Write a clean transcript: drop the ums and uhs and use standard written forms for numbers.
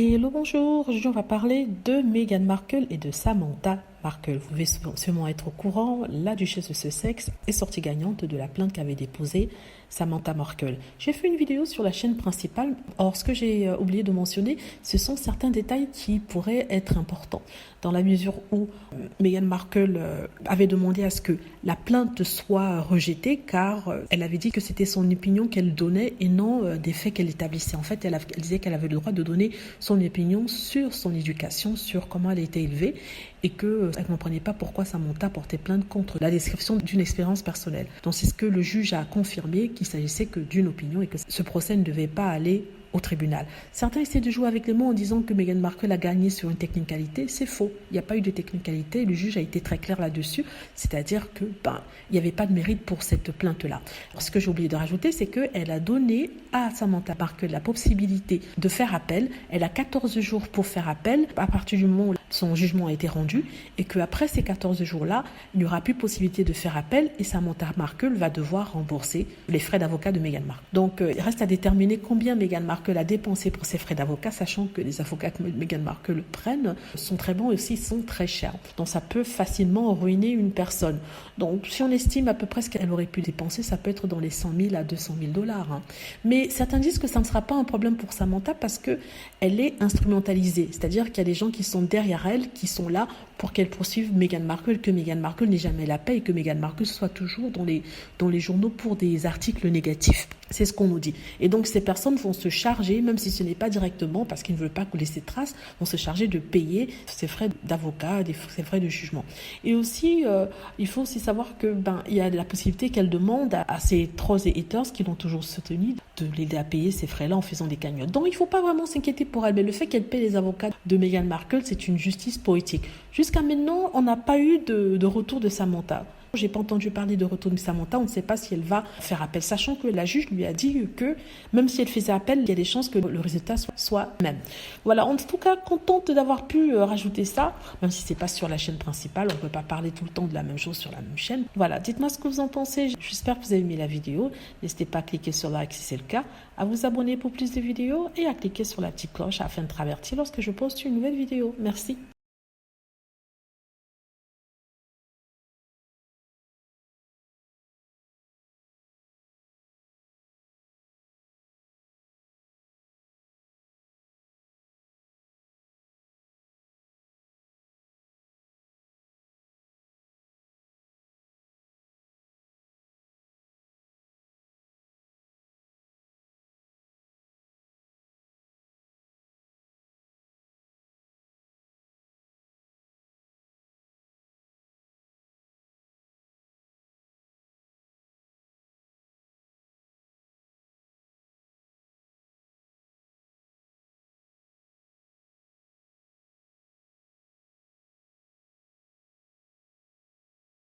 Hello, bonjour. Aujourd'hui, on va parler de Meghan Markle et de Samantha Markle. Vous devez sûrement être au courant, la duchesse de Sussex est sortie gagnante de la plainte qu'avait déposée Samantha Markle. J'ai fait une vidéo sur la chaîne principale. Or, ce que j'ai oublié de mentionner, ce sont certains détails qui pourraient être importants. Dans la mesure où Meghan Markle avait demandé à ce que la plainte soit rejetée, car elle avait dit que c'était son opinion qu'elle donnait et non des faits qu'elle établissait. En fait, elle disait qu'elle avait le droit de donner son opinion sur son éducation, sur comment elle a été élevée, et qu'elle ne comprenait pas pourquoi Samantha portait plainte contre la description d'une expérience personnelle. Donc c'est ce que le juge a confirmé, qu'il s'agissait que d'une opinion et que ce procès ne devait pas aller au tribunal. Certains essaient de jouer avec les mots en disant que Meghan Markle a gagné sur une technicalité. C'est faux. Il n'y a pas eu de technicalité. Le juge a été très clair là-dessus. C'est-à-dire que il n'y avait pas de mérite pour cette plainte-là. Alors, ce que j'ai oublié de rajouter, c'est qu'elle a donné à Samantha Markle la possibilité de faire appel. Elle a 14 jours pour faire appel à partir du moment où son jugement a été rendu et qu'après ces 14 jours-là, il n'y aura plus possibilité de faire appel et Samantha Markle va devoir rembourser les frais d'avocat de Meghan Markle. Donc, il reste à déterminer combien Meghan Markle a dépensé pour ses frais d'avocat, sachant que les avocats que Meghan Markle prennent sont très bons et aussi sont très chers. Donc, ça peut facilement ruiner une personne. Donc, si on estime à peu près ce qu'elle aurait pu dépenser, ça peut être dans les 100 000 à 200 000 dollars. Mais certains disent que ça ne sera pas un problème pour Samantha parce qu'elle est instrumentalisée. C'est-à-dire qu'il y a des gens qui sont derrière elle, qui sont là pour qu'elle poursuive Meghan Markle, que Meghan Markle n'ait jamais la paix et que Meghan Markle soit toujours dans les journaux pour des articles négatifs. C'est ce qu'on nous dit. Et donc, ces personnes vont se charger, même si ce n'est pas directement, parce qu'ils ne veulent pas laisser de traces, vont se charger de payer ces frais d'avocat, ces frais de jugement. Et aussi, il faut aussi savoir que il y a la possibilité qu'elle demande à ses trolls et haters qui l'ont toujours soutenue de l'aider à payer ces frais-là en faisant des cagnottes. Donc, il ne faut pas vraiment s'inquiéter pour elle. Mais le fait qu'elle paie les avocats de Meghan Markle, c'est une justice poétique. Jusqu'à maintenant, on n'a pas eu de retour de Samantha. J'ai pas entendu parler de retour de Samantha, on ne sait pas si elle va faire appel, sachant que la juge lui a dit que même si elle faisait appel, il y a des chances que le résultat soit même. Voilà, en tout cas, contente d'avoir pu rajouter ça, même si c'est pas sur la chaîne principale, on ne peut pas parler tout le temps de la même chose sur la même chaîne. Voilà, dites-moi ce que vous en pensez, j'espère que vous avez aimé la vidéo, n'hésitez pas à cliquer sur like si c'est le cas, à vous abonner pour plus de vidéos et à cliquer sur la petite cloche afin de être averti lorsque je poste une nouvelle vidéo. Merci.